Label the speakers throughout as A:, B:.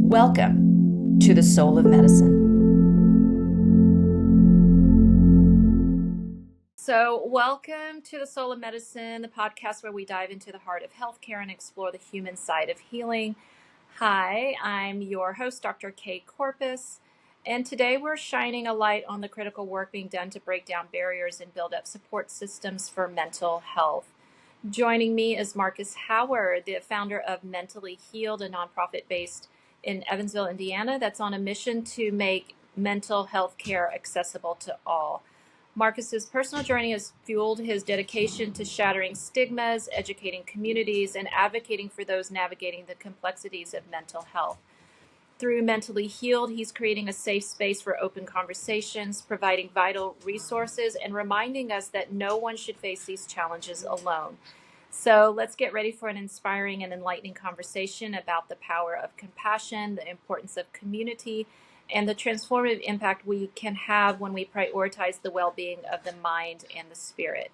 A: Welcome to the Soul of Medicine. So, welcome to the Soul of Medicine, the podcast where we dive into the heart of healthcare and explore the human side of healing. Hi, I'm your host, Dr. Kay Corpus, and today we're shining a light on the critical work being done to break down barriers and build up support systems for mental health. Joining me is Marcus Howard, the founder of Mentally Healed, a nonprofit based in Evansville, Indiana, that's on a mission to make mental health care accessible to all. Marcus's personal journey has fueled his dedication to shattering stigmas, educating communities, and advocating for those navigating the complexities of mental health. Through Mentally Healed, he's creating a safe space for open conversations, providing vital resources, and reminding us that no one should face these challenges alone. So let's get ready for an inspiring and enlightening conversation about the power of compassion, the importance of community, and the transformative impact we can have when we prioritize the well-being of the mind and the spirit.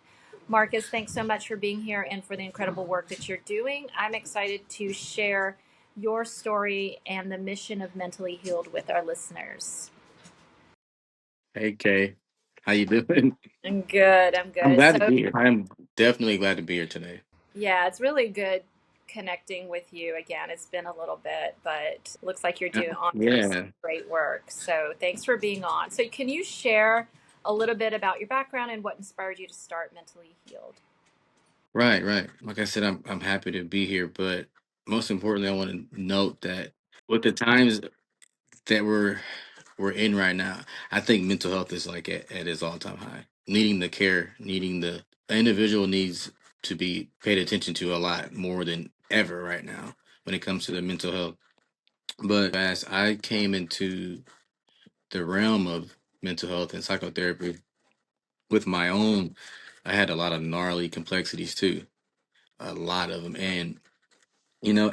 A: Marcus, thanks so much for being here and for the incredible work that you're doing. I'm excited to share your story and the mission of Mentally Healed with our listeners.
B: Hey Kay, how you doing?
A: I'm good. I'm
B: I'm
A: good.
B: glad to
A: So
B: be here. I'm definitely glad to be here today.
A: yeah, it's really good connecting with you again. It's been a little bit, but looks like you're doing some
B: Yeah,
A: great work. So thanks for being on. So can you share a little bit about your background and what inspired you to start Mentally Healed?
B: right. Like I said, I'm happy to be here, but most importantly, I want to note that with the times that we're in right now, I think mental health is like at its all time high. Needing the care, needing the individual needs to be paid attention to a lot more than ever right now when it comes to the mental health. But as I came into the realm of mental health and psychotherapy with my own, I had a lot of gnarly complexities too, a lot of them. And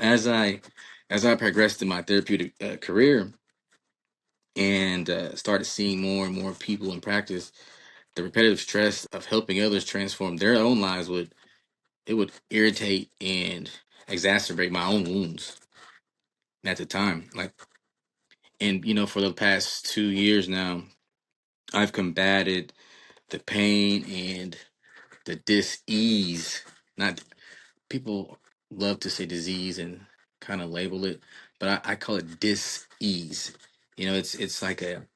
B: as I progressed in my therapeutic career and started seeing more and more people in practice, the repetitive stress of helping others transform their own lives would irritate and exacerbate my own wounds at the time. Like, and for the past 2 years now, I've combated the pain and the dis-ease. Not People love to say disease and kind of label it, but I call it dis-ease. It's like a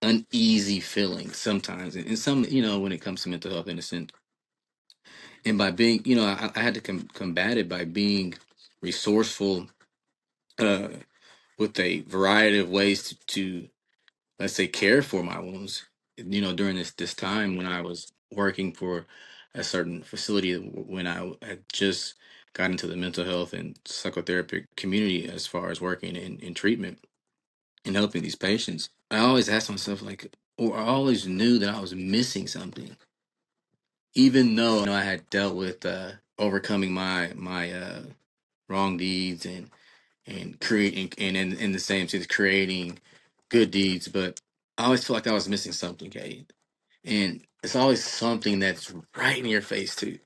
B: uneasy feeling sometimes, and some when it comes to mental health in a sense. And by being, I had to combat it by being resourceful, uh, with a variety of ways to let's say care for my wounds. During this time when I was working for a certain facility, when I had just got into the mental health and psychotherapy community as far as working in treatment and helping these patients, I always asked myself, like, or I always knew that I was missing something, even though I had dealt with overcoming my wrong deeds and creating, and in the same sense creating good deeds. But I always feel like I was missing something, Kate. And it's always something that's right in your face too,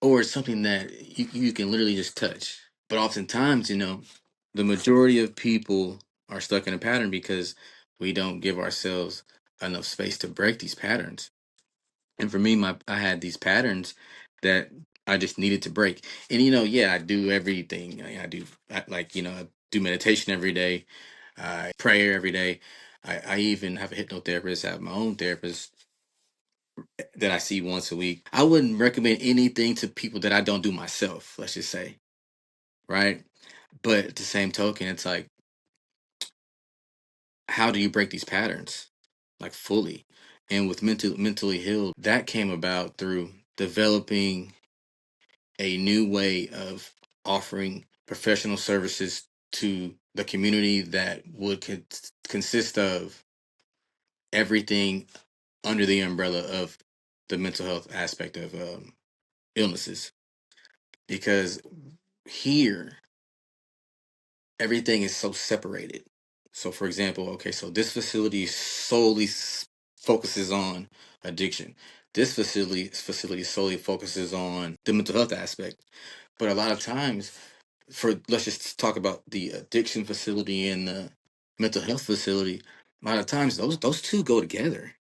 B: or it's something that you can literally just touch. But oftentimes, the majority of people are stuck in a pattern because we don't give ourselves enough space to break these patterns. And for me, I had these patterns that I just needed to break. And yeah, I do everything. I do meditation every day. I pray every day. I even have a hypnotherapist. I have my own therapist that I see once a week. I wouldn't recommend anything to people that I don't do myself, let's just say, right? But at the same token, it's like, how do you break these patterns, like, fully? And with mentally healed, that came about through developing a new way of offering professional services to the community that would consist of everything under the umbrella of the mental health aspect of illnesses. Because here, everything is so separated. So, for example, okay, so this facility solely focuses on addiction. This facility solely focuses on the mental health aspect. But a lot of times, for let's just talk about the addiction facility and the mental health facility. A lot of times those two go together.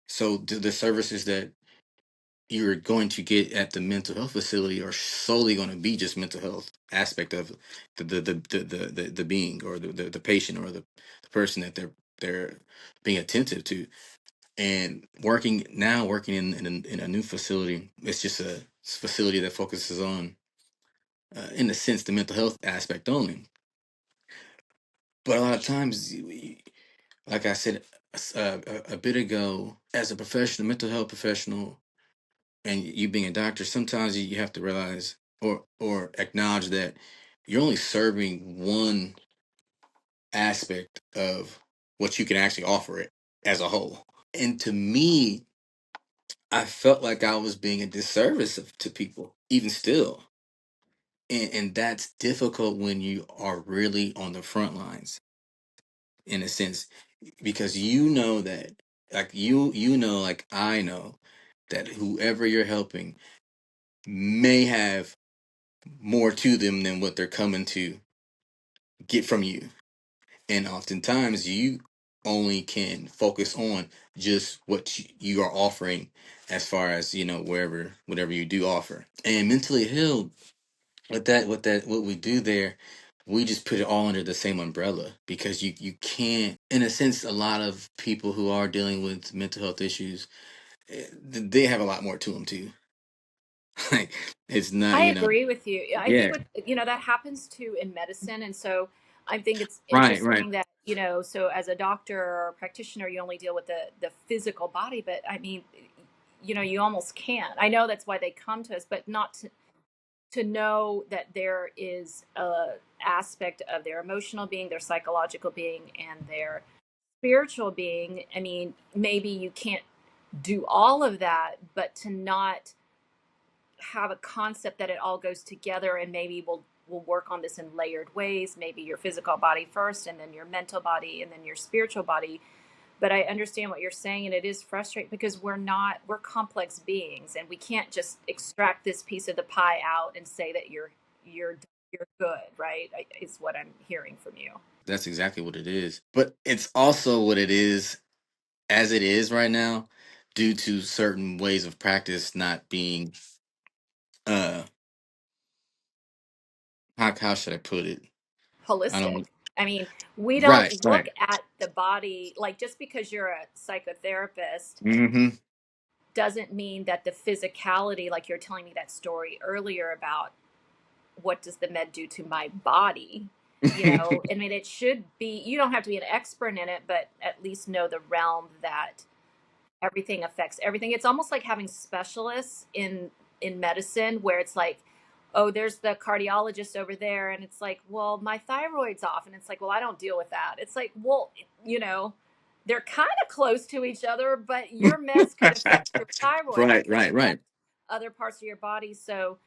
B: So the services that you're going to get at the mental health facility are solely going to be just mental health aspect of the being, or the patient, or the person that they're being attentive to. And working in a new facility, it's just a facility that focuses on, in a sense, the mental health aspect only. But a lot of times, like I said a bit ago, as a professional, mental health professional, and you being a doctor, sometimes you have to realize, or acknowledge, that you're only serving one aspect of what you can actually offer it as a whole. And to me, I felt like I was being a disservice to people, even still. And that's difficult when you are really on the front lines, in a sense, because you know that, like, like I know that whoever you're helping may have more to them than what they're coming to get from you. And oftentimes you only can focus on just what you are offering, as far as, whatever you do offer. And mentally healed, what we do there, we just put it all under the same umbrella, because you can't, in a sense, a lot of people who are dealing with mental health issues, they have a lot more to them too. Like, it's not,
A: I agree with you. I think
B: yeah,
A: what that happens too in medicine, and so I think it's
B: right, right.
A: interesting that so as a doctor or practitioner, you only deal with the physical body, but I mean, you almost can't. I know that's why they come to us, but not to know that there is a aspect of their emotional being, their psychological being, and their spiritual being. I mean, maybe you can't do all of that, but to not have a concept that it all goes together, and maybe we'll work on this in layered ways, maybe your physical body first, and then your mental body, and then your spiritual body. But I understand what you're saying, and it is frustrating because we're complex beings, and we can't just extract this piece of the pie out and say that you're you're good, right? Is what I'm hearing from you.
B: That's exactly what it is. But it's also what it is, as it is right now, due to certain ways of practice not being, uh how should I put it? I
A: Holistic.
B: don't.
A: I mean, we
B: Right,
A: don't look
B: right.
A: at the body like, just because you're a psychotherapist
B: Hmm.
A: doesn't mean that the physicality, like you're telling me that story earlier about what does the med do to my body. I mean, it should be, you don't have to be an expert in it, but at least know the realm that everything affects everything. It's almost like having specialists in medicine, where it's like, oh, there's the cardiologist over there, and it's like, well, my thyroid's off, and it's like, well, I don't deal with that. It's like, well, you know they're kind of close to each other, but your meds could affect your thyroid,
B: Right,
A: which could
B: right,
A: affect
B: right.
A: other parts of your body. So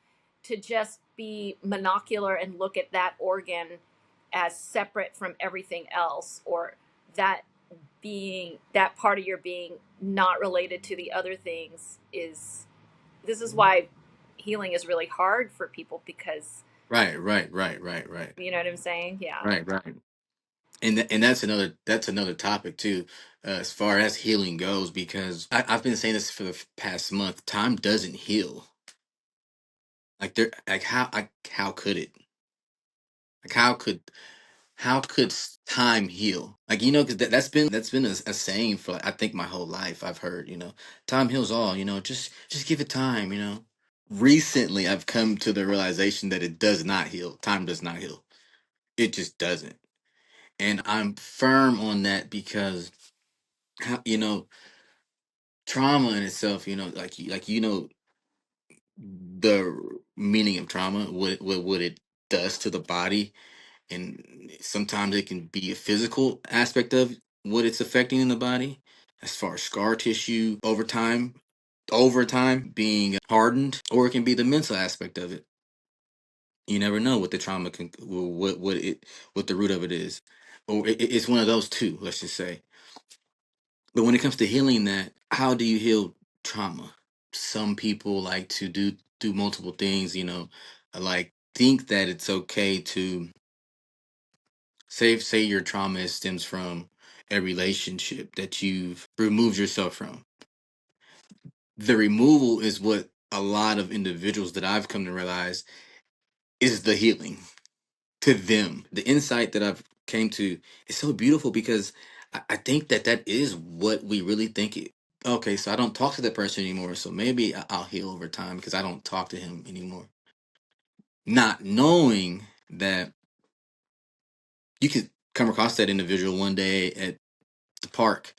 A: to just be monocular and look at that organ as separate from everything else, or that being, that part of your being, not related to the other things, is this is why healing is really hard for people, because
B: Right, right, right, right, right,
A: you know what I'm saying? Yeah.
B: right, right. And that's another topic too, as far as healing goes, because I've been saying this for the past month. Time doesn't heal. Like, how could it? Like, how could time heal? Like, because that's been a saying for, like, I think my whole life. I've heard, time heals all. Just give it time. Recently, I've come to the realization that it does not heal. Time does not heal. It just doesn't. And I'm firm on that, because how, trauma in itself, the meaning of trauma, what it does to the body. And sometimes it can be a physical aspect of what it's affecting in the body, as far as scar tissue over time being hardened, or it can be the mental aspect of it. You never know what the trauma can, what the root of it is, or it's one of those two, let's just say. But when it comes to healing that, how do you heal trauma? Some people like to do multiple things, like think that it's okay to say your trauma stems from a relationship that you've removed yourself from. The removal is what a lot of individuals that I've come to realize is the healing to them. The insight that I've came to is so beautiful because I think that that is what we really think it. Okay, so I don't talk to that person anymore, so maybe I'll heal over time because I don't talk to him anymore. Not knowing that you could come across that individual one day at the park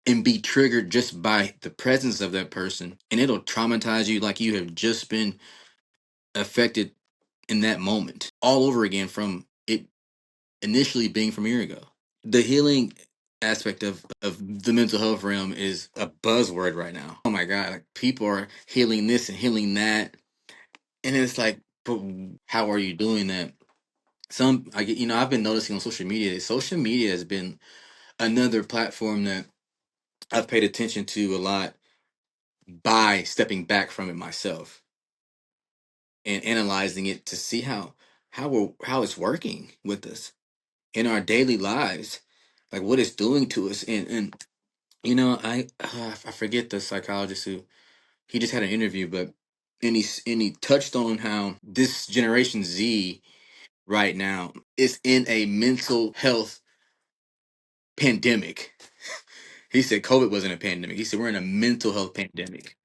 B: and be triggered just by the presence of that person, and it'll traumatize you like you have just been affected in that moment all over again from it initially being from a year ago. The healing aspect of the mental health realm is a buzzword right now. Oh my God, like people are healing this and healing that. And it's like, but how are you doing that? Some, I get, I've been noticing on social media, social media has been another platform that I've paid attention to a lot by stepping back from it myself and analyzing it to see how it's working with us in our daily lives, like what it's doing to us. And I forget the psychologist who he just had an interview, but and he touched on how this Generation Z right now is in a mental health pandemic. He said COVID wasn't a pandemic. He said we're in a mental health pandemic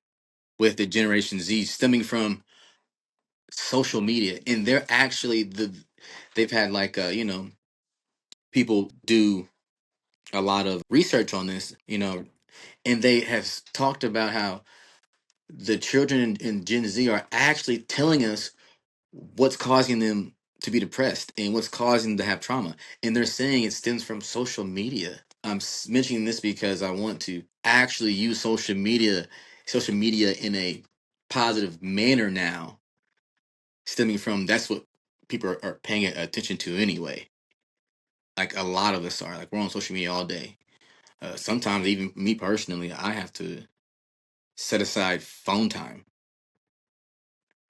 B: with the Generation Z stemming from social media, and they're actually they've had like people do a lot of research on this, and they have talked about how the children in Gen Z are actually telling us what's causing them to be depressed and what's causing them to have trauma. And they're saying it stems from social media. I'm mentioning this because I want to actually use social media in a positive manner now, stemming from that's what people are paying attention to anyway. Like a lot of us are, like we're on social media all day. Sometimes even me personally, I have to set aside phone time,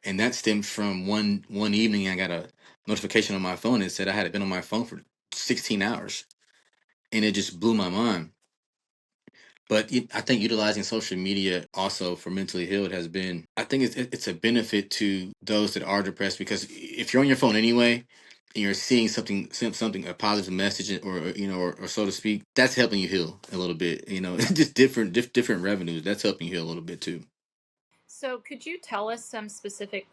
B: and that stemmed from one evening I got a notification on my phone that said I had been on my phone for 16 hours, and it just blew my mind. But I think utilizing social media also for mentally healed has been, I think it's a benefit to those that are depressed because if you're on your phone anyway and you're seeing something a positive message or so to speak, that's helping you heal a little bit. Just different revenues, that's helping you heal a little bit too.
A: So, could you tell us some specific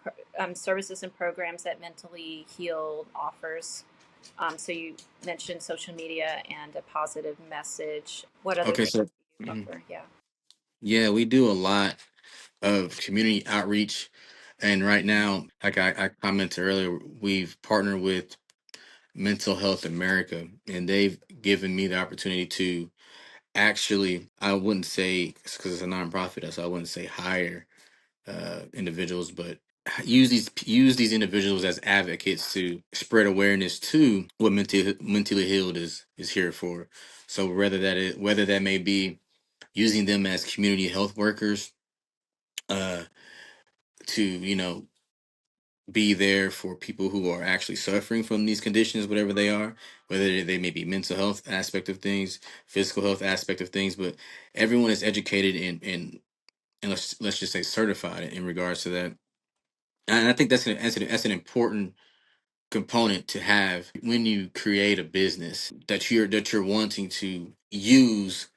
A: services and programs that Mentally Healed offers? So, you mentioned social media and a positive message. What other
B: Okay,
A: things
B: so
A: do you
B: mhm.
A: offer? Yeah.
B: Yeah, we do a lot of community outreach. And right now, like I commented earlier, we've partnered with Mental Health America, and they've given me the opportunity to actually, I wouldn't say, because it's a nonprofit, so I wouldn't say hire individuals, but use these individuals as advocates to spread awareness to what mentally healed is here for. So whether that may be using them as community health workers, uh, to be there for people who are actually suffering from these conditions, whatever they are, whether they may be mental health aspect of things, physical health aspect of things, but everyone is educated and let's just say certified in regards to that. And I think that's an important component to have when you create a business that you're wanting to use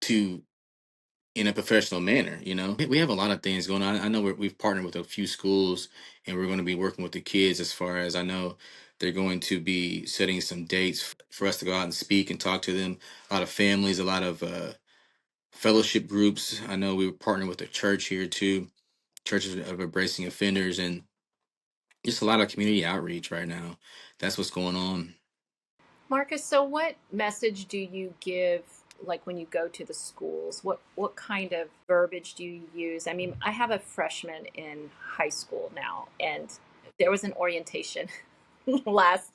B: to in a professional manner. We have a lot of things going on. I know we've partnered with a few schools, and we're going to be working with the kids. As far as I know, they're going to be setting some dates for us to go out and speak and talk to them. A lot of families, a lot of fellowship groups. I know we were partnering with a church here too, churches of embracing offenders, and just a lot of community outreach right now. That's what's going on.
A: Marcus, so what message do you give like when you go to the schools? What kind of verbiage do you use? I mean, I have a freshman in high school now, and there was an orientation last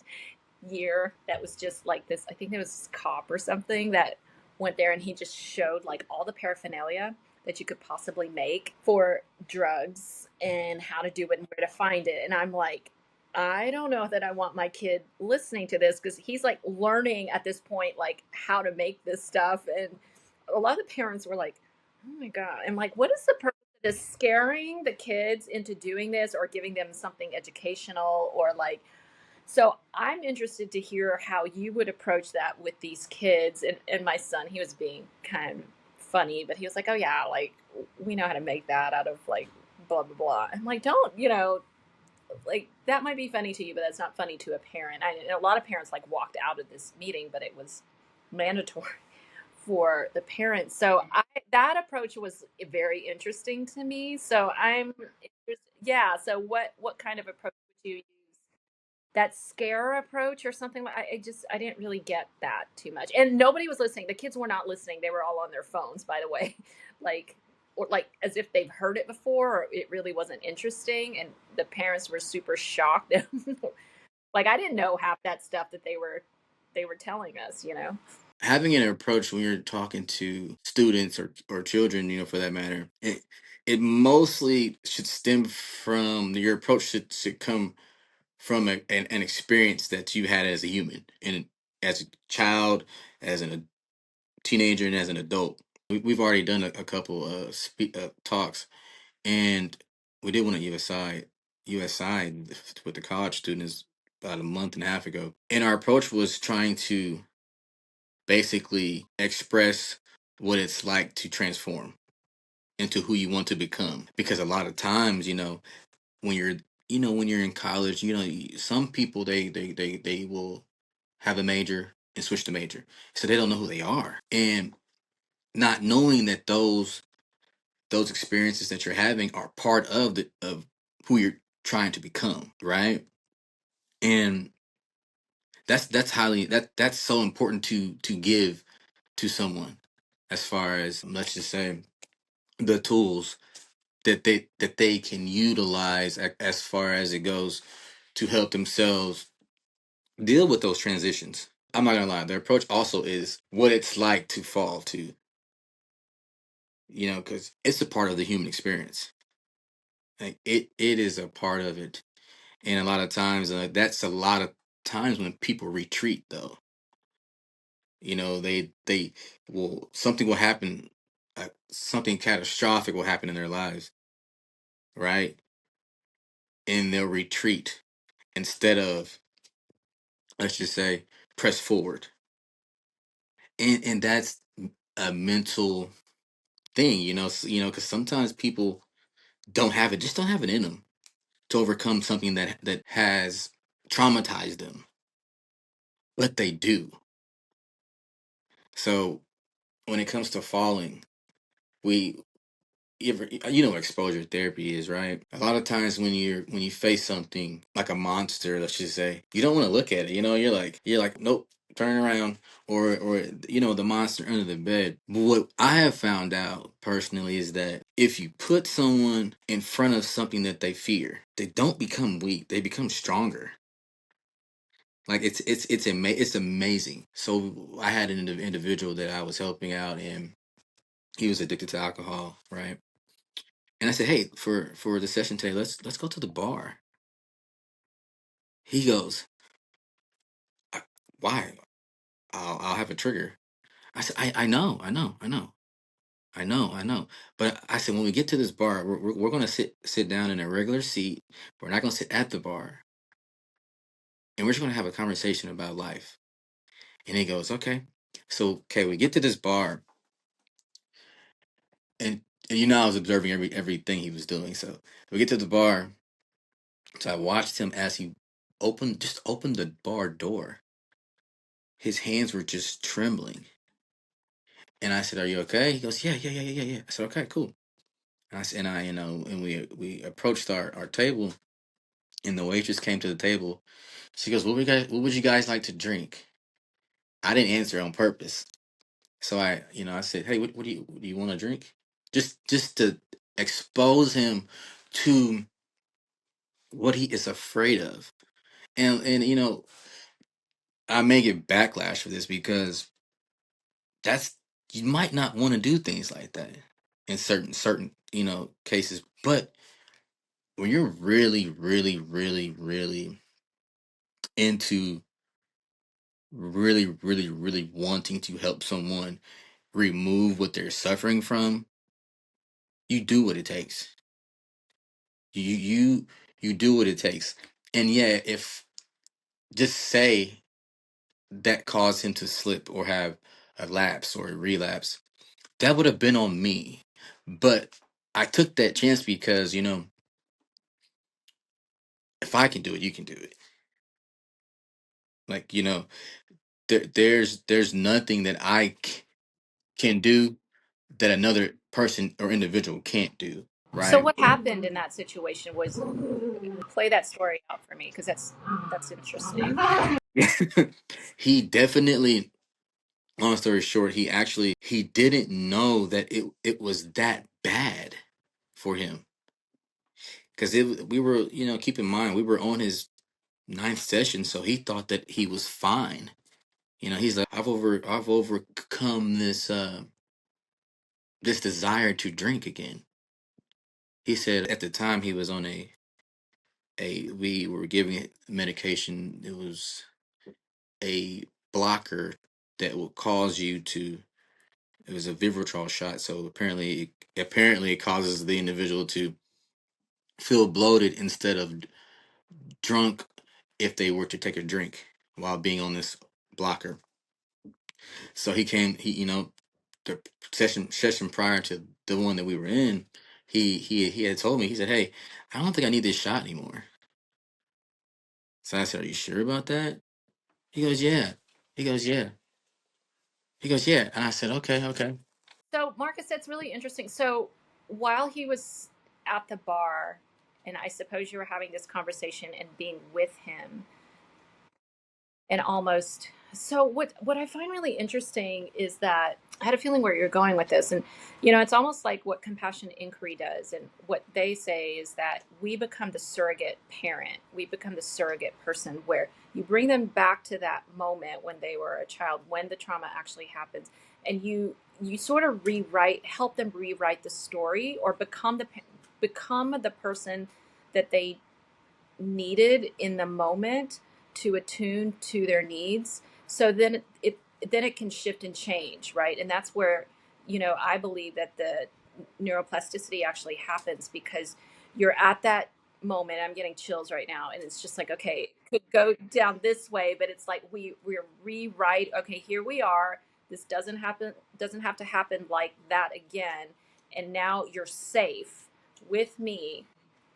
A: year that was just like this. I think there was this cop or something that went there and he just showed like all the paraphernalia. that you could possibly make for drugs and how to do it and where to find it. And I'm like, I don't know that I want my kid listening to this, because he's like learning at this point, like how to make this stuff. And a lot of parents were like, oh my God. I'm like, what is the purpose of this? Scaring the kids into doing this or giving them something educational, or like, so I'm interested to hear how you would approach that with these kids. And my son, he was being kind of funny, but he was like, oh yeah, like we know how to make that out of like blah, blah, blah. I'm like, don't, like that might be funny to you, but that's not funny to a parent. A lot of parents like walked out of this meeting, but it was mandatory for the parents. So that approach was very interesting to me. So yeah. So what kind of approach would you use? That scare approach or something? I didn't really get that too much, and nobody was listening. The kids were not listening. They were all on their phones, by the way. like or like as if they've heard it before, or it really wasn't interesting, and the parents were super shocked. Like I didn't know half that stuff that they were telling us.
B: Having an approach when you're talking to students or children, for that matter, it mostly should stem from your approach should come from an experience that you had as a human and as a child, as a teenager, and as an adult. We've already done a couple talks, and we did one at USI with the college students about a month and a half ago. And our approach was trying to basically express what it's like to transform into who you want to become. Because a lot of times, when you're when you're in college, some people they will have a major and switch to major, so they don't know who they are, and not knowing that those experiences that you're having are part of who you're trying to become, right? And that's so important to give to someone, as far as, let's just say, the tools that they can utilize, as far as it goes, to help themselves deal with those transitions. I'm not gonna lie, their approach also is what it's like to fall to, because it's a part of the human experience. Like it is a part of it. And a lot of times, that's a lot of times when people retreat, though. They will, something will happen, something catastrophic will happen in their lives, right? And they'll retreat instead of, let's just say, press forward. And that's a mental thing, because sometimes people don't have it in them to overcome something that has traumatized them, but they do. So when it comes to falling, we you know what exposure therapy is, right? A lot of times when you face something like a monster, let's just say, you don't want to look at it. You're like, nope, turn around, or the monster under the bed. But what I have found out personally is that if you put someone in front of something that they fear, they don't become weak, they become stronger. Like it's amazing. So I had an individual that I was helping out, and he was addicted to alcohol, right? And I said, "Hey, for the session today, let's go to the bar." He goes, "Why? I'll have a trigger." I said, "I know, I know, I know, I know, I know." But I said, when we get to this bar, we're gonna sit down in a regular seat. We're not gonna sit at the bar, and we're just gonna have a conversation about life. And he goes, "Okay." So, okay, we get to this bar, and I was observing everything he was doing. So we get to the bar. So I watched him as he opened the bar door. His hands were just trembling. And I said, "Are you okay?" He goes, "Yeah, yeah, yeah, yeah, yeah, yeah." I said, "Okay, cool." And I said, and we approached our table, and the waitress came to the table. She goes, what would you guys like to drink?" I didn't answer on purpose. So I said, "Hey, what do you want to drink?" Just to expose him to what he is afraid of. And I may get backlash for this, because that's you might not want to do things like that. in certain cases. But when you're really, really, really, really into really, really, really wanting to help someone remove what they're suffering from, you do what it takes. You do what it takes. And yeah, if just say that caused him to slip or have a lapse or a relapse, that would have been on me. But I took that chance because, if I can do it, you can do it. Like, there's nothing that can do that another person or individual can't do,
A: So
B: right?
A: what happened in that situation was play that story out for me because that's interesting.
B: He definitely, long story short, he didn't know that it was that bad for him. Because we were, keep in mind, we were on his ninth session, so he thought that he was fine. He's like, I've overcome this desire to drink again. He said at the time he was on a we were giving it medication. It was a blocker that will cause you to. It was a Vivitrol shot, so apparently it causes the individual to feel bloated instead of drunk if they were to take a drink while being on this blocker. So the session prior to the one that we were in, he had told me, he said, "Hey, I don't think I need this shot anymore." So I said, "Are you sure about that?" He goes, "Yeah." He goes, "Yeah." He goes, "Yeah." And I said, "Okay, okay."
A: So Marcus, that's really interesting. So while he was at the bar, and I suppose you were having this conversation and being with him, and almost so what I find really interesting is that I had a feeling where you're going with this, and it's almost like what compassion inquiry does, and what they say is that we become the surrogate parent, we become the surrogate person, where you bring them back to that moment when they were a child, when the trauma actually happens, and you sort of help them rewrite the story, or become the person that they needed in the moment to attune to their needs. So then it can shift and change, right? And that's where I believe that the neuroplasticity actually happens, because you're at that moment. I'm getting chills right now, and it's just like, okay, it could go down this way, but it's like we're rewrite. Okay, here we are. This doesn't have to happen like that again, and now you're safe with me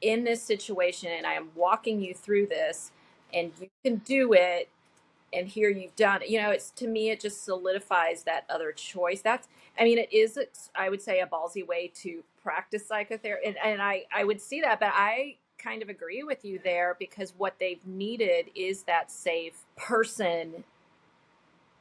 A: in this situation, and I am walking you through this, and you can do it, and here you've done it. It's, to me, it just solidifies that other choice. It is, I would say, a ballsy way to practice psychotherapy, and I would see that, but I kind of agree with you there, because what they've needed is that safe person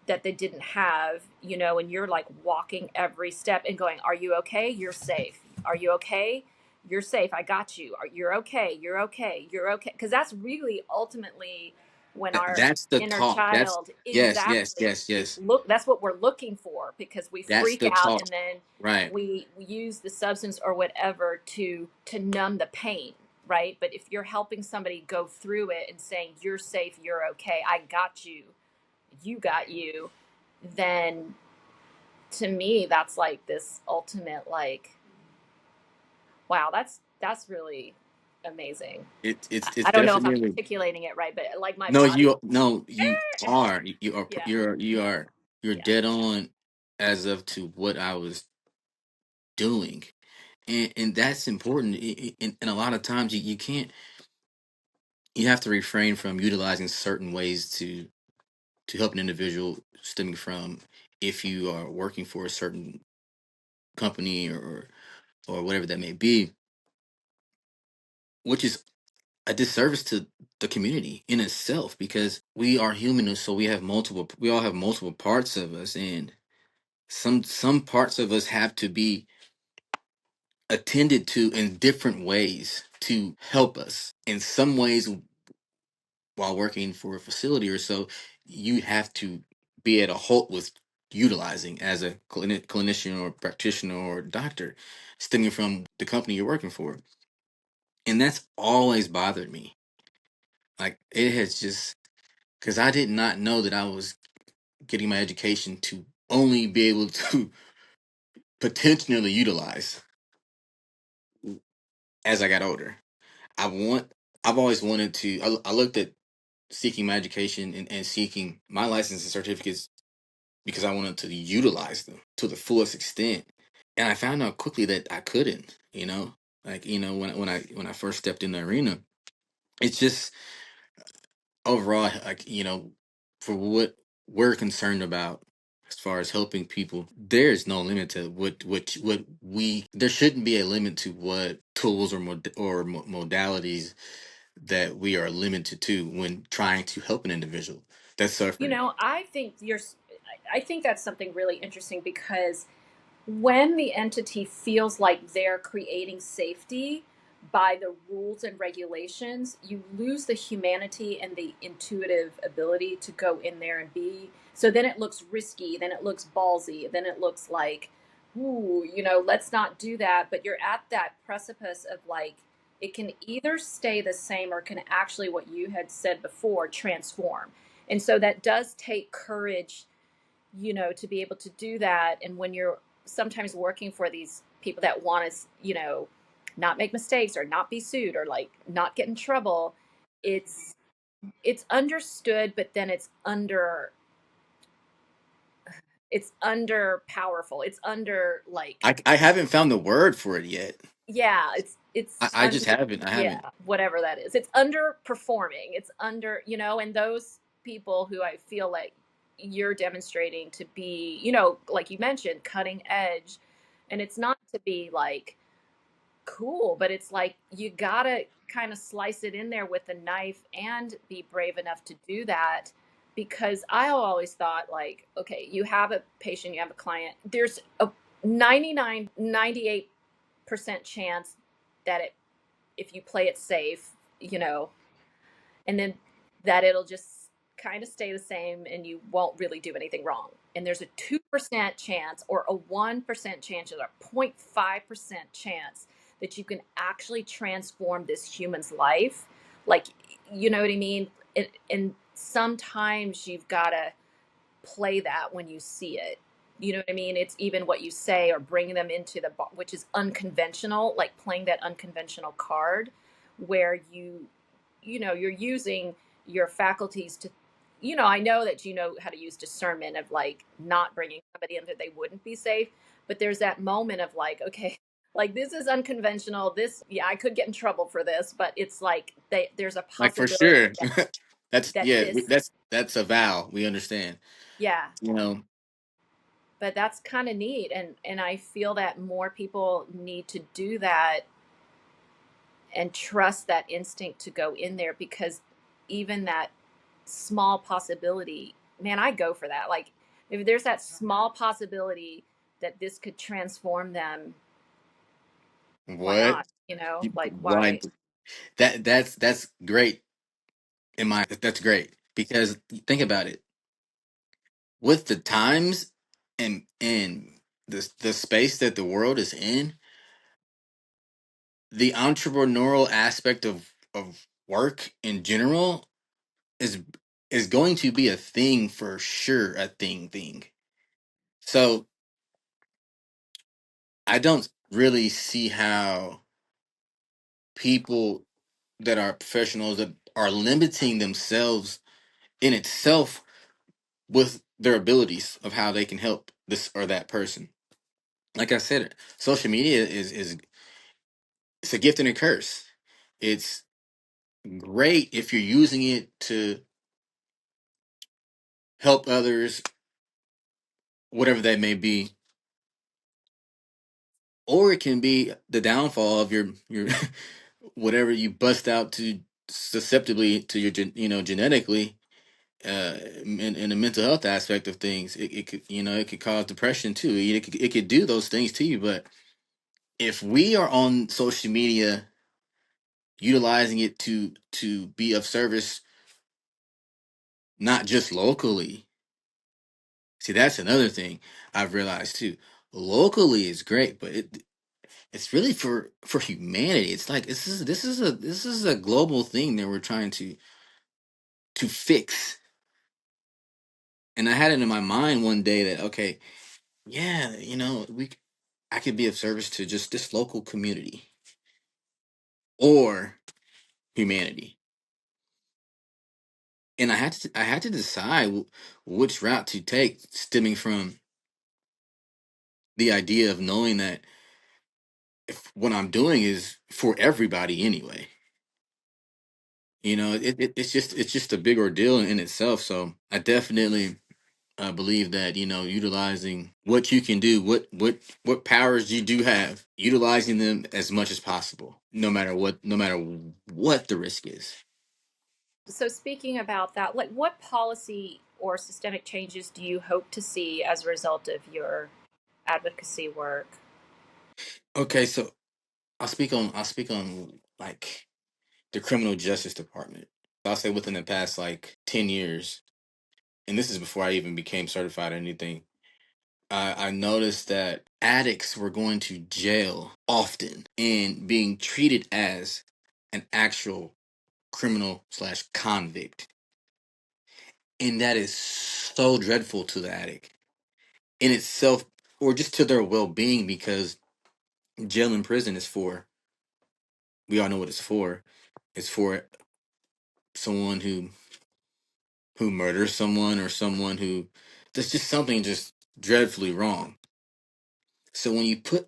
A: that they didn't have, and you're like walking every step and going, are you okay? You're safe. Are you okay? You're safe. I got you. You're okay. You're okay. You're okay. Because that's really ultimately when our
B: That's the
A: inner
B: talk. That's
A: child,
B: Yes, yes,
A: exactly,
B: yes, yes.
A: that's what we're looking for, because we
B: That's
A: freak
B: the
A: out,
B: talk.
A: and then
B: Right.
A: we use the substance or whatever to numb the pain, right? But if you're helping somebody go through it and saying, you're safe, you're okay, I got you, you got you, then to me that's like this ultimate, like, wow, that's really amazing.
B: It's
A: I don't know if I'm
B: definitely.
A: articulating it right, but like my
B: No,
A: body,
B: you are.
A: yeah,
B: You're
A: yeah.
B: dead on as of to what I was doing. And that's important. And a lot of times you can't, you have to refrain from utilizing certain ways to help an individual stemming from, if you are working for a certain company or whatever that may be, which is a disservice to the community in itself, because we are human, so we all have multiple parts of us, and some parts of us have to be attended to in different ways to help us. In some ways, while working for a facility or so, you have to be at a halt with utilizing as a clinician or practitioner or doctor, stemming from the company you're working for. And that's always bothered me. Like it has just, because I did not know that I was getting my education to only be able to potentially utilize as I got older. I want, I've always wanted to, I looked at seeking my education and seeking my license and certificates because I wanted to utilize them to the fullest extent. And I found out quickly that I couldn't, like, when I first stepped in the arena, it's just overall, like, for what we're concerned about as far as helping people, there is no limit to what we, there shouldn't be a limit to what tools or modalities that we are limited to when trying to help an individual that's suffering.
A: I think that's something really interesting because when the entity feels like they're creating safety by the rules and regulations, you lose the humanity and the intuitive ability to go in there and be. So then it looks risky, then it looks ballsy, then it looks like, ooh, let's not do that. But you're at that precipice of like, it can either stay the same or can actually, what you had said before, transform. And so that does take courage, to be able to do that. And when you're sometimes working for these people that want to, not make mistakes or not be sued or like not get in trouble, it's it's understood, but then it's under powerful. It's under like,
B: I haven't found the word for it yet.
A: yeah, it's
B: I just
A: under,
B: haven't. I
A: yeah,
B: haven't.
A: whatever that is. It's underperforming. It's under, and those people who I feel like you're demonstrating to be, like you mentioned, cutting edge. And it's not to be like cool, but it's like you gotta kind of slice it in there with a knife and be brave enough to do that. Because I always thought like, okay, you have a patient, you have a client, there's a 98% chance that if you play it safe, and then that it'll just kind of stay the same and you won't really do anything wrong. And there's a 2% chance or a 1% chance or a 0.5% chance that you can actually transform this human's life. Like, you know what I mean? And sometimes you've got to play that when you see it. You know what I mean? It's even what you say or bringing them into which is unconventional, like playing that unconventional card where you're using your faculties to, I know that you know how to use discernment of like not bringing somebody in that they wouldn't be safe, but there's that moment of like, okay, like this is unconventional, this, yeah, I could get in trouble for this, but it's like there's a
B: Like for
A: possibility
B: sure. That's,
A: that
B: yeah.
A: this,
B: That's a vow. We understand.
A: yeah,
B: You know,
A: but that's kind of neat. And I feel that more people need to do that and trust that instinct to go in there, because even that small possibility, man, I go for that. Like if there's that small possibility that this could transform them, why
B: what?
A: not? Like
B: Why?
A: why?
B: That's great. That's great because think about it. With the times and the space that the world is in, the entrepreneurial aspect of work in general is is going to be a thing for sure. A thing. So I don't really see how people that are professionals that are limiting themselves in itself with their abilities of how they can help this or that person. Like I said, social media is it's a gift and a curse. It's great if you're using it to help others, whatever that may be, or it can be the downfall of your whatever you bust out to susceptibly to your genetically, in the mental health aspect of things. It could, it could cause depression too. It could do those things to you. But if we are on social media utilizing it to be of service, not just locally, See, that's another thing I've realized too. Locally is great, but it's really for humanity. It's like this is a global thing that we're trying to fix. And I had it in my mind one day that, okay, yeah, I could be of service to just this local community or humanity. And I had to decide which route to take, stemming from the idea of knowing that if what I'm doing is for everybody anyway. It's just a big ordeal in itself. So I definitely believe that, utilizing what you can do, what powers you do have, utilizing them as much as possible, no matter what the risk is.
A: So, speaking about that, like what policy or systemic changes do you hope to see as a result of your advocacy work?
B: Okay, so I'll speak on like the criminal justice department. I'll say within the past like 10 years, and this is before I even became certified or anything, I noticed that addicts were going to jail often and being treated as an actual criminal slash convict. And that is so dreadful to the addict in itself, or just to their well being, because jail and prison is for, we all know what it's for. It's for someone who murders someone, or someone who does just something just dreadfully wrong. So when you put,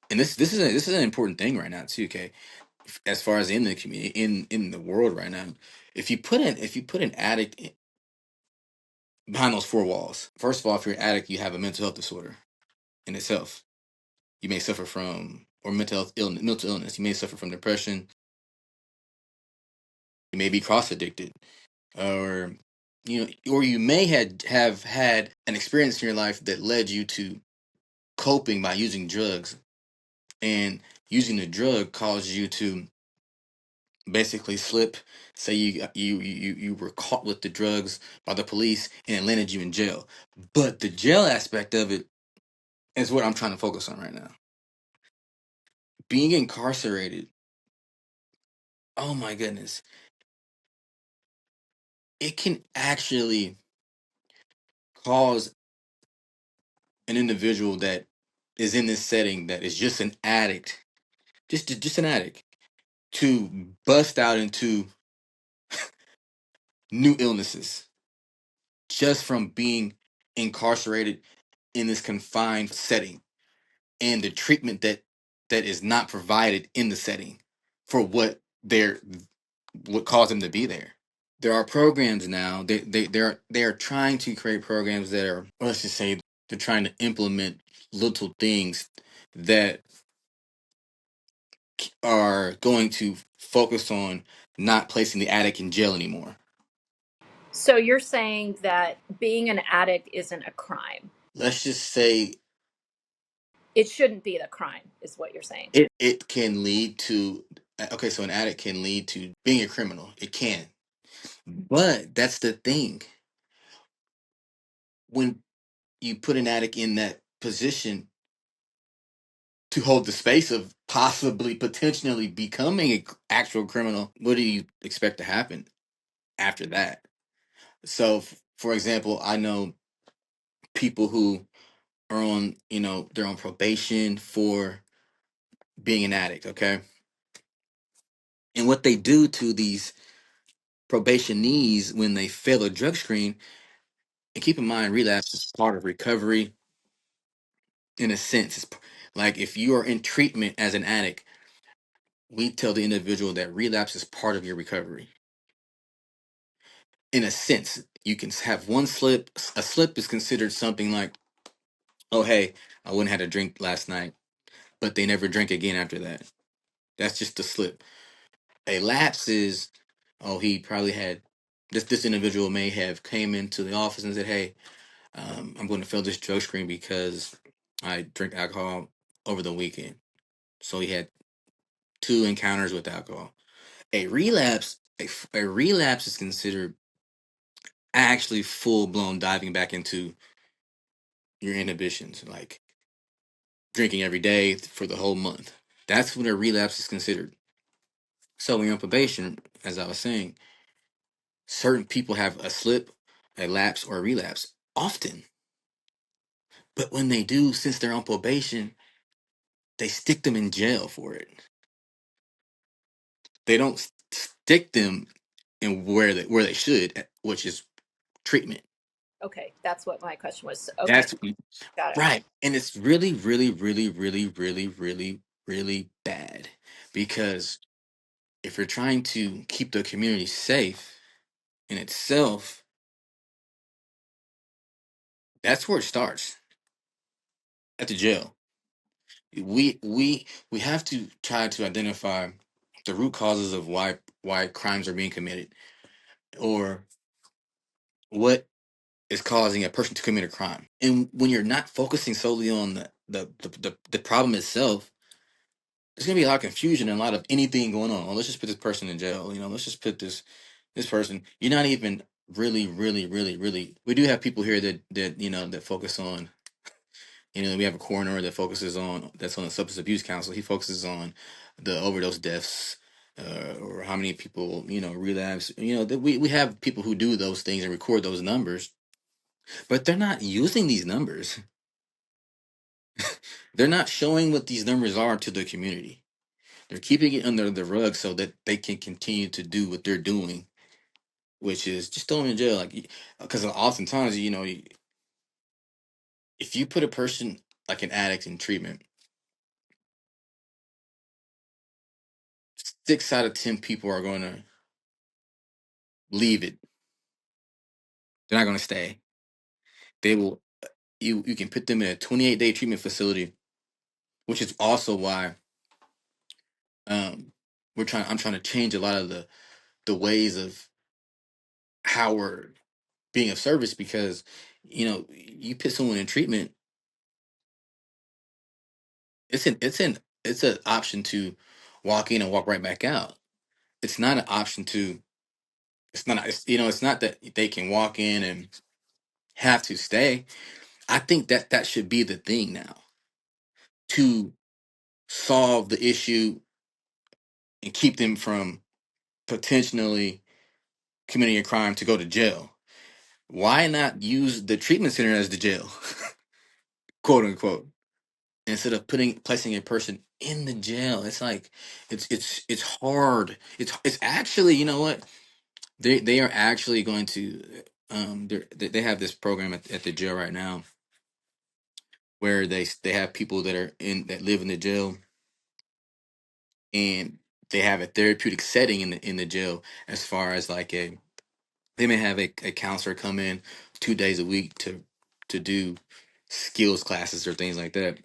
B: and this is an important thing right now too, okay, as far as in the community, in the world right now, if you put an addict behind those four walls, first of all, if you're an addict, you have a mental health disorder in itself. You may suffer from, or mental illness. You may suffer from depression. You may be cross addicted, or or you may have had an experience in your life that led you to coping by using drugs, and using the drug caused you to basically slip. Say you were caught with the drugs by the police, and it landed you in jail. But the jail aspect of it is what I'm trying to focus on right now. Being incarcerated, oh my goodness, it can actually cause an individual that is in this setting, that is just an addict, just an addict, to bust out into new illnesses just from being incarcerated in this confined setting, and the treatment that is not provided in the setting for what caused them to be there. There are programs now. They are trying to create programs that are, let's just say, they're trying to implement little things that are going to focus on not placing the addict in jail anymore.
A: So, you're saying that being an addict isn't a crime?
B: Let's just say
A: It shouldn't be the crime, is what you're saying.
B: it can lead to, okay, so an addict can lead to being a criminal. It can. But that's the thing. When you put an addict in that position to hold the space of possibly potentially becoming an actual criminal, what do you expect to happen after that? So, for example, I know people who are on, they're on probation for being an addict, okay? And what they do to these probationees when they fail a drug screen, and keep in mind, relapse is part of recovery in a sense. Like if you are in treatment as an addict, we tell the individual that relapse is part of your recovery. In a sense, you can have one slip. A slip is considered something like, oh, hey, I wouldn't have had a drink last night, but they never drink again after that. That's just a slip. A lapse is, oh, he probably had, this individual may have came into the office and said, hey, I'm going to fill this drug screen because I drink alcohol over the weekend. So he had two encounters with alcohol. A relapse is considered actually full blown diving back into your inhibitions, like drinking every day for the whole month. That's when a relapse is considered. So when you're on probation, as I was saying, certain people have a slip, a lapse, or a relapse often. But when they do, since they're on probation, they stick them in jail for it. They don't stick them in where they should, which is treatment.
A: Okay, that's what my question was. Okay,
B: That's
A: got it.
B: right. And it's really, really, really, really, really, really, really bad. Because if you're trying to keep the community safe in itself, that's where it starts, at the jail. We have to try to identify the root causes of why crimes are being committed, or what is causing a person to commit a crime. And when you're not focusing solely on the problem itself, there's gonna be a lot of confusion and a lot of anything going on. Oh, let's just put this person in jail. Let's just put this person. You're not even really, really, really, really. We do have people here that focus on. We have a coroner that focuses on that's on the substance abuse council. He focuses on the overdose deaths, or how many people relapse. We have people who do those things and record those numbers, but they're not using these numbers. They're not showing what these numbers are to the community. They're keeping it under the rug so that they can continue to do what they're doing, which is just throw them in jail. Like, because oftentimes, if you put a person like an addict in treatment, 6 out of 10 people are going to leave it. They're not going to stay. They will. You can put them in a 28-day treatment facility, which is also why um I'm trying to change a lot of the ways of how we're being of service, because you put someone in treatment, it's an option to walk in and walk right back out. It's not an option to it's not that they can walk in and have to stay. I think that should be the thing now, to solve the issue and keep them from potentially committing a crime to go to jail. Why not use the treatment center as the jail, quote unquote, instead of placing a person in the jail? It's like it's hard. It's actually, you know what, they are actually going to they have this program at the jail right now, where they have people that live in the jail, and they have a therapeutic setting in the jail, as far as like they may have a counselor come in 2 days a week to do skills classes or things like that.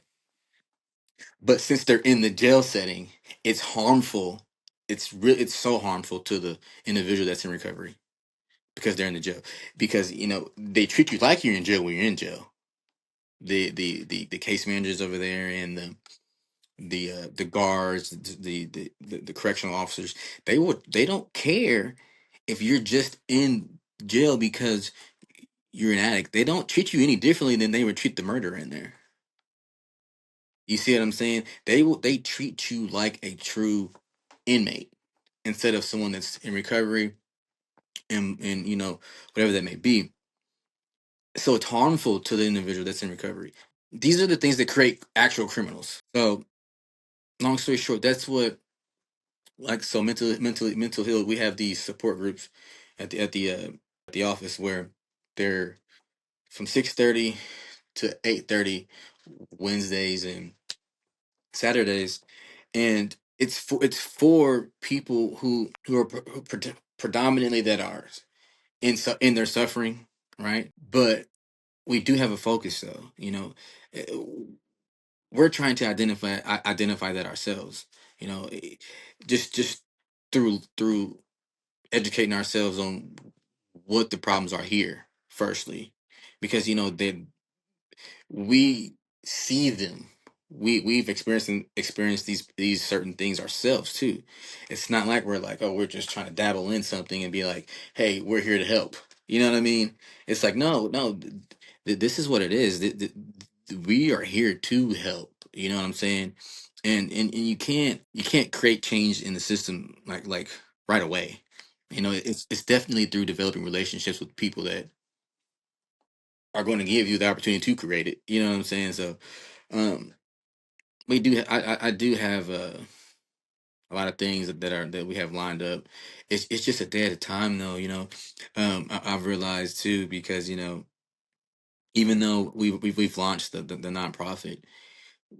B: But since they're in the jail setting, it's harmful. It's so harmful to the individual that's in recovery, because they're in the jail. Because they treat you like you're in jail when you're in jail. The case managers over there, and the guards, the correctional officers, they don't care if you're just in jail because you're an addict. They don't treat you any differently than they would treat the murderer in there. You see what I'm saying? They treat you like a true inmate, instead of someone that's in recovery, and whatever that may be. So it's harmful to the individual that's in recovery. These are the things that create actual criminals. So long story short, that's what, like, so mental health. We have these support groups at the office, where they're from 6:30 to 8:30 Wednesdays and Saturdays, and it's for people who are predominantly that are in their suffering, right? But we do have a focus, though. Eh, we're trying to identify that ourselves. Just through educating ourselves on what the problems are here, firstly, because we see them. We've experienced these certain things ourselves too. It's not like we're like, oh, we're just trying to dabble in something and be like, hey, we're here to help. You know what I mean? It's like, no, no, this is what it is. We are here to help. You know what I'm saying? And you can't create change in the system like right away. You know, it's definitely through developing relationships with people that are going to give you the opportunity to create it. You know what I'm saying? So, um, we do. I do have a lot of things that we have lined up. It's just a day at a time, though. I've realized too, because even though we've launched the nonprofit,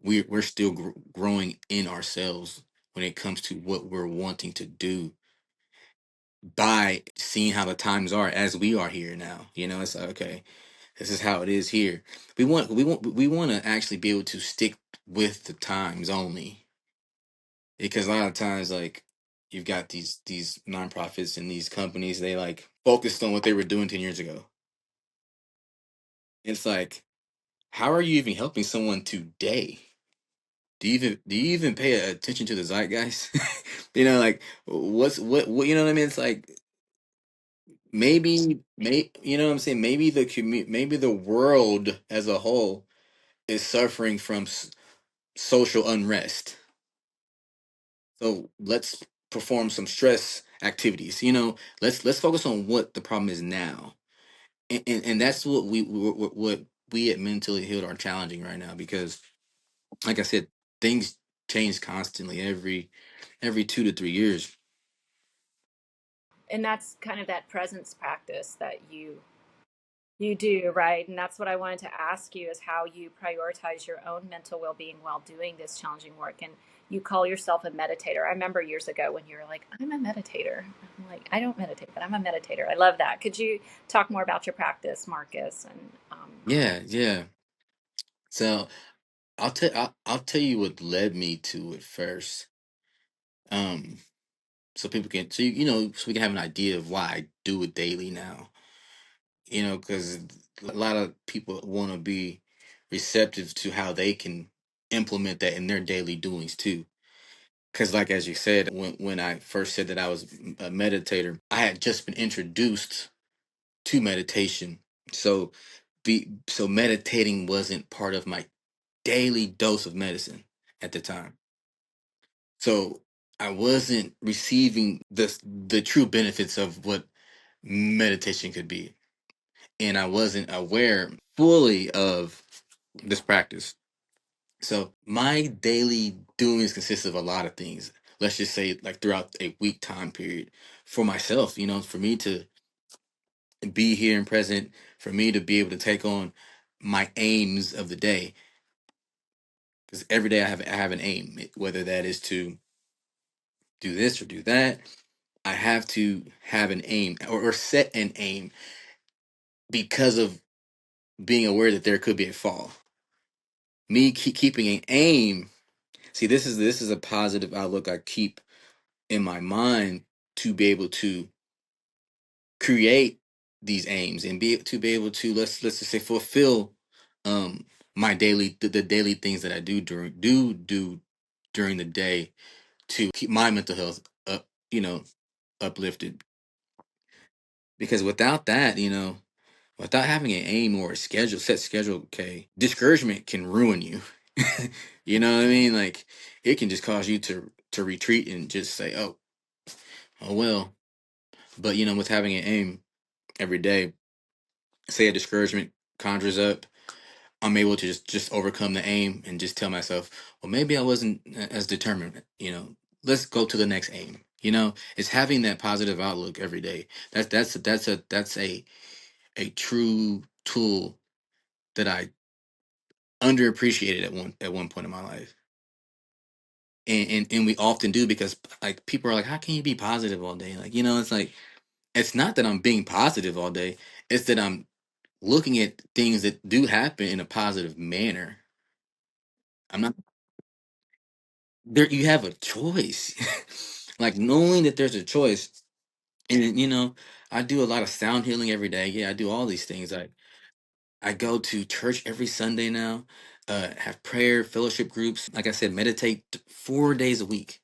B: we're still growing in ourselves when it comes to what we're wanting to do by seeing how the times are as we are here now. It's like, okay, this is how it is here. We want to actually be able to stick with the times only, because a lot of times, like, you've got these nonprofits and these companies, they like focused on what they were doing 10 years ago. It's like, how are you even helping someone today? Do you even pay attention to the zeitgeist? Like, what you know what I mean? It's like, you know what I'm saying? Maybe the world as a whole is suffering from social unrest. So let's perform some stress activities. Let's focus on what the problem is now, and that's what we at Mentally Healed are challenging right now, because, like I said, things change constantly every 2 to 3 years.
A: And that's kind of that presence practice that you do, right? And that's what I wanted to ask you, is how you prioritize your own mental well-being while doing this challenging work. And you call yourself a meditator. I remember years ago when you were like, I'm a meditator. I'm like, I don't meditate, but I'm a meditator. I love that. Could you talk more about your practice, Marcus? And
B: Yeah, yeah. So I'll tell you what led me to it first. Um, so people can so so we can have an idea of why I do it daily now. Because a lot of people want to be receptive to how they can implement that in their daily doings too. Because, like, as you said, when I first said that I was a meditator, I had just been introduced to meditation. So meditating wasn't part of my daily dose of medicine at the time. So I wasn't receiving the true benefits of what meditation could be, and I wasn't aware fully of this practice. So my daily doings consist of a lot of things. Let's just say, like, throughout a week time period, for myself, for me to be here and present, for me to be able to take on my aims of the day, because every day I have an aim, whether that is to do this or do that. I have to have an aim, or set an aim, because of being aware that there could be a fall. Me keeping an aim. See, this is a positive outlook I keep in my mind, to be able to create these aims, and be able to, let's just say, fulfill um my the daily things that I do during the day, to keep my mental health up, uplifted. Because without that, without having an aim or a set schedule, okay, discouragement can ruin you. You know what I mean? Like, it can just cause you to retreat and just say, oh well. But with having an aim every day, say a discouragement conjures up, I'm able to just overcome the aim and just tell myself, well, maybe I wasn't as determined. Let's go to the next aim. It's having that positive outlook every day. That's a true tool that I underappreciated at one point in my life. And we often do, because, like, people are like, how can you be positive all day? Like, it's like, it's not that I'm being positive all day, it's that I'm looking at things that do happen in a positive manner. I'm not there. You have a choice. Like, knowing that there's a choice. And I do a lot of sound healing every day. Yeah, I do all these things. I go to church every Sunday now, have prayer, fellowship groups. Like I said, meditate 4 days a week.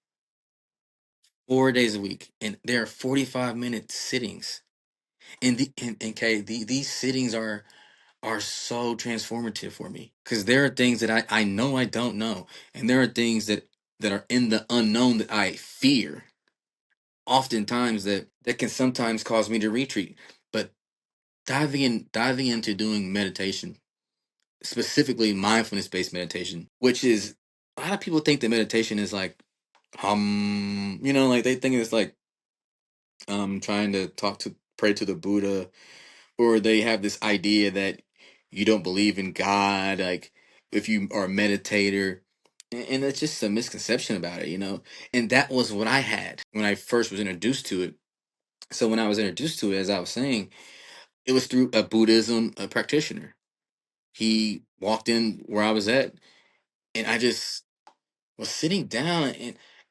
B: 4 days a week. And there are 45-minute sittings. And Kay, these sittings are so transformative for me because there are things that I know I don't know, and there are things that are in the unknown that I fear. Oftentimes that can sometimes cause me to retreat. But diving into doing meditation, specifically mindfulness based meditation, which is a lot of people think that meditation is like like they think it's like trying to talk to pray to the Buddha, or they have this idea that you don't believe in God, like if you are a meditator. And that's just a misconception about it. And that was what I had when I first was introduced to it. So when I was introduced to it, as I was saying, it was through a Buddhism practitioner. He walked in where I was at, and I just was sitting down,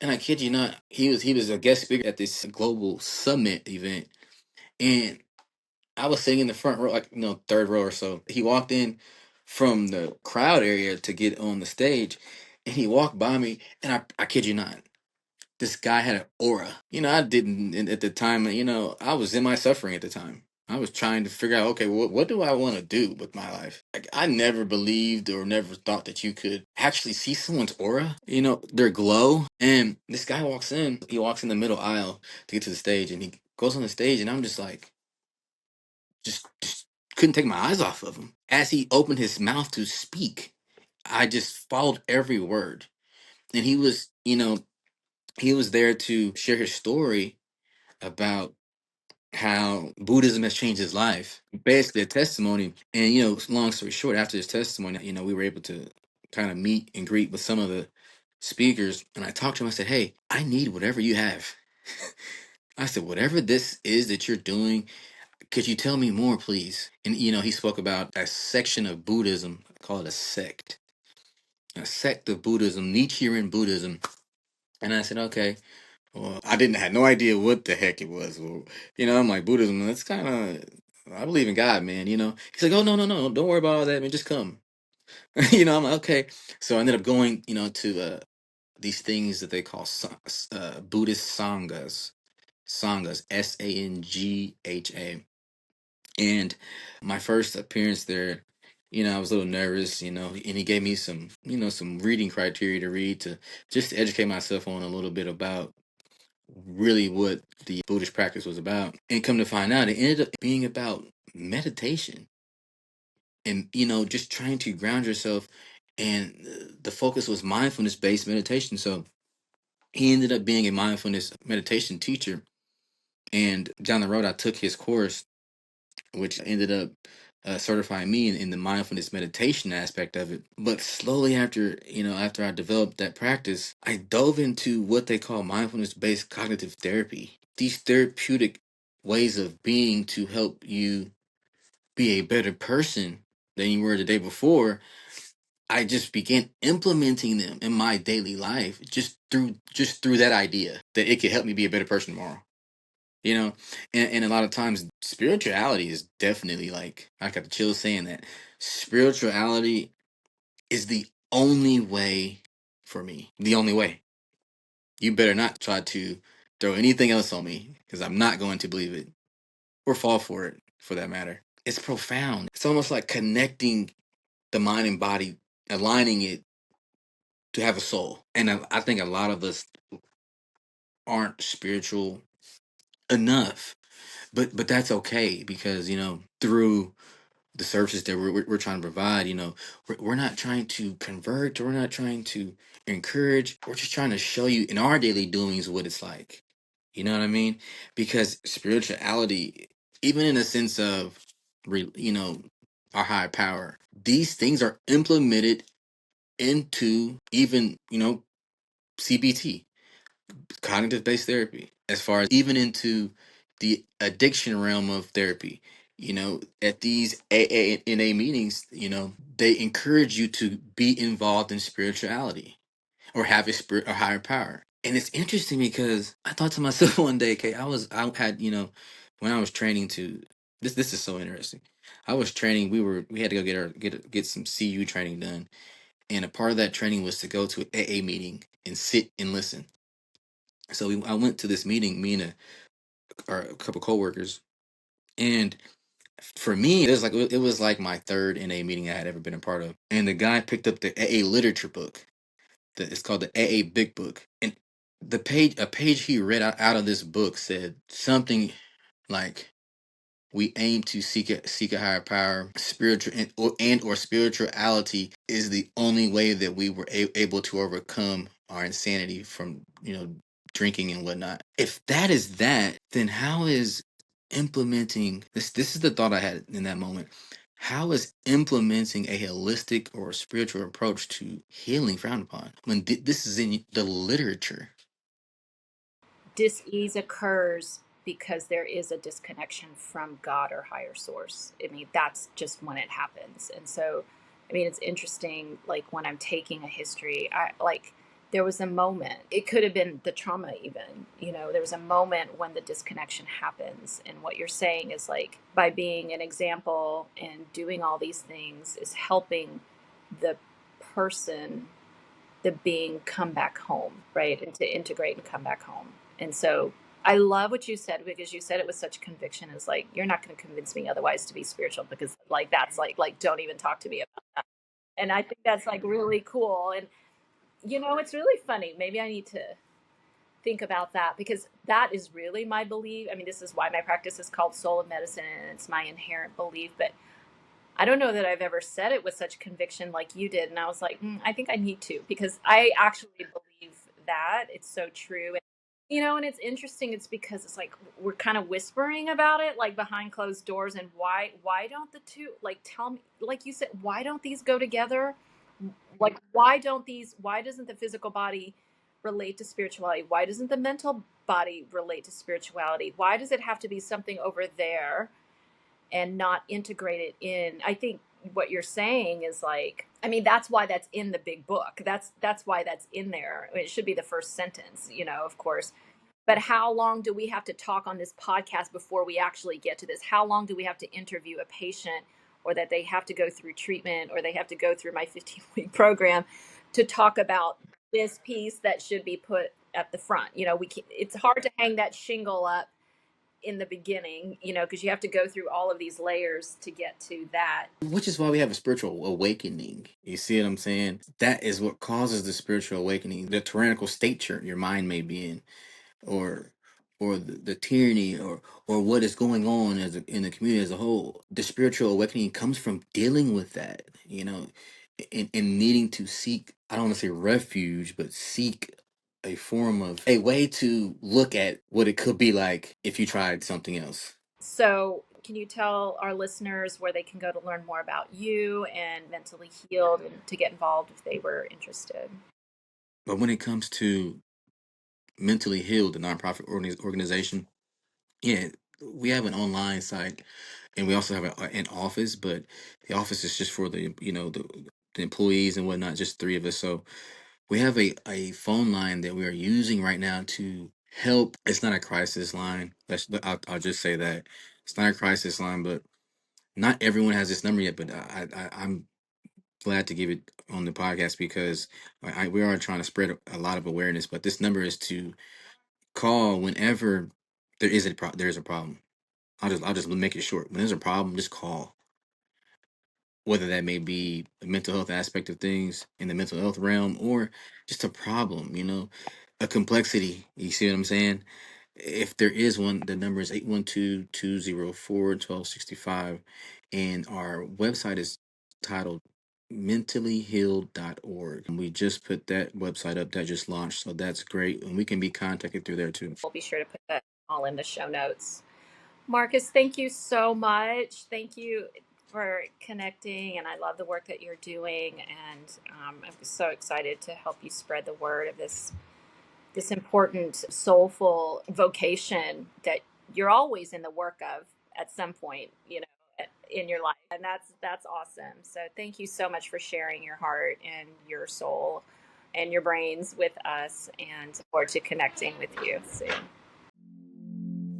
B: and I kid you not, he was a guest speaker at this global summit event, and I was sitting in the front row, like third row or so. He walked in from the crowd area to get on the stage, and he walked by me, and I kid you not, this guy had an aura. I didn't at the time. I was in my suffering at the time. I was trying to figure out, okay, what do I want to do with my life? Like, I never believed or never thought that you could actually see someone's aura, their glow. And this guy walks in. He walks in the middle aisle to get to the stage, and he goes on the stage, and I'm just like, just couldn't take my eyes off of him. As he opened his mouth to speak, I just followed every word. And he was there to share his story about how Buddhism has changed his life. Basically, a testimony. And long story short, after his testimony, we were able to kind of meet and greet with some of the speakers. And I talked to him. I said, "Hey, I need whatever you have." I said, "Whatever this is that you're doing, could you tell me more, please?" And he spoke about a section of Buddhism called a sect of Buddhism, Nichiren Buddhism. And I said, "Okay." Well, I didn't had no idea what the heck it was. Well, I'm like, Buddhism. That's kind of, I believe in God, man. He's like, "Oh, no, no, no, don't worry about all that, man. Just come." I'm like, okay. So I ended up going, to these things that they call Buddhist sanghas, Sangha. And my first appearance there, I was a little nervous, and he gave me some reading criteria to read to just to educate myself on a little bit about really what the Buddhist practice was about. And come to find out, it ended up being about meditation and, just trying to ground yourself. And the focus was mindfulness based meditation. So he ended up being a mindfulness meditation teacher. And down the road, I took his course, which ended up certifying me in the mindfulness meditation aspect of it. But slowly after I developed that practice, I dove into what they call mindfulness based cognitive therapy. These therapeutic ways of being to help you be a better person than you were the day before. I just began implementing them in my daily life just through that idea that it could help me be a better person tomorrow. you know and a lot of times spirituality is definitely, like, I got the chills saying that spirituality is the only way for me, the only way. You better not try to throw anything else on me, because I'm not going to believe it or fall for it, for that matter. It's profound. It's almost like connecting the mind and body, aligning it to have a soul. And I think a lot of us aren't spiritual enough, but that's okay, because through the services that we're trying to provide, we're not trying to convert, we're not trying to encourage, we're just trying to show you in our daily doings what it's like. You know what I mean? Because spirituality, even in a sense of our higher power, these things are implemented into even CBT, cognitive based therapy, as far as even into the addiction realm of therapy. At these AA and NA meetings, they encourage you to be involved in spirituality or have a spirit or higher power. And it's interesting because I thought to myself one day, okay, I had, when I was training to this is so interesting. I was training, we had to go get some CU training done. And a part of that training was to go to an AA meeting and sit and listen. So I went to this meeting, me and a couple coworkers, And for me, it was like my third NA meeting I had ever been a part of. And the guy picked up the AA literature book. It's called the AA Big Book. And a page he read out of this book said something like, we aim to seek a higher power. Spiritual and or spirituality is the only way that we were able to overcome our insanity from, drinking and whatnot. If that is that, then how is implementing this? This is the thought I had in that moment. How is implementing a holistic or spiritual approach to healing frowned upon when this is in the literature?
A: Dis-ease occurs because there is a disconnection from God or higher source. I mean, that's just when it happens. And so, I mean, it's interesting, like when I'm taking a history, there was a moment, it could have been the trauma even, there was a moment when the disconnection happens. And what you're saying is like, by being an example and doing all these things is helping the person, the being, come back home, right? And to integrate and come back home. And so I love what you said, because you said it with such conviction. It's like, you're not going to convince me otherwise to be spiritual, because like, that's like, don't even talk to me about that. And I think that's like really cool. And, it's really funny. Maybe I need to think about that, because that is really my belief. I mean, this is why my practice is called Soul of Medicine, and it's my inherent belief. But I don't know that I've ever said it with such conviction like you did. And I was like, I think I need to, because I actually believe that it's so true. And it's interesting. It's because it's like we're kind of whispering about it, like behind closed doors. And why don't the two, like, tell me, like you said, why don't these go together? Like, why doesn't the physical body relate to spirituality? Why doesn't the mental body relate to spirituality? Why does it have to be something over there and not integrate it in? I think what you're saying is like, I mean, that's why that's in the big book. That's why that's in there. I mean, it should be the first sentence, of course. But how long do we have to talk on this podcast before we actually get to this? How long do we have to interview a patient, or that they have to go through treatment, or they have to go through my 15-week program to talk about this piece that should be put at the front? It's hard to hang that shingle up in the beginning, because you have to go through all of these layers to get to that.
B: Which is why we have a spiritual awakening. You see what I'm saying? That is what causes the spiritual awakening. The tyrannical state your mind may be in, or the tyranny, or what is going on in the community as a whole. The spiritual awakening comes from dealing with that, and needing to seek, I don't want to say refuge, but seek a way to look at what it could be like if you tried something else.
A: So can you tell our listeners where they can go to learn more about you and Mentally Healed, and to get involved if they were interested?
B: But when it comes to Mentally Healed, the nonprofit organization, yeah, we have an online site, and we also have an office, but the office is just for the employees and whatnot, just three of us. So we have a phone line that we are using right now to help. It's not a crisis line. I'll just say that it's not a crisis line, but not everyone has this number yet. But I'm glad to give it on the podcast, because we are trying to spread a lot of awareness. But this number is to call whenever there is a problem. I'll just make it short. When there's a problem, just call. Whether that may be the mental health aspect of things in the mental health realm, or just a problem, a complexity. You see what I'm saying? If there is one, the number is 812-204-1265. And our website is titled mentallyhealed.org. And we just put that website up, that just launched. So that's great. And we can be contacted through there too.
A: We'll be sure to put that all in the show notes. Marcus, thank you so much. Thank you for connecting, and I love the work that you're doing. And I'm so excited to help you spread the word of this important, soulful vocation that you're always in the work of at some point, in your life. And that's awesome. So thank you so much for sharing your heart and your soul and your brains with us, and look forward to connecting with you soon.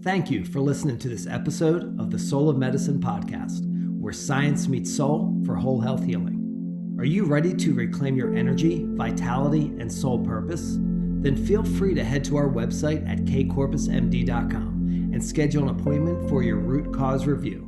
C: Thank you for listening to this episode of the Soul of Medicine podcast, where science meets soul for whole health healing. Are you ready to reclaim your energy, vitality, and soul purpose? Then feel free to head to our website at kcorpusmd.com and schedule an appointment for your root cause review.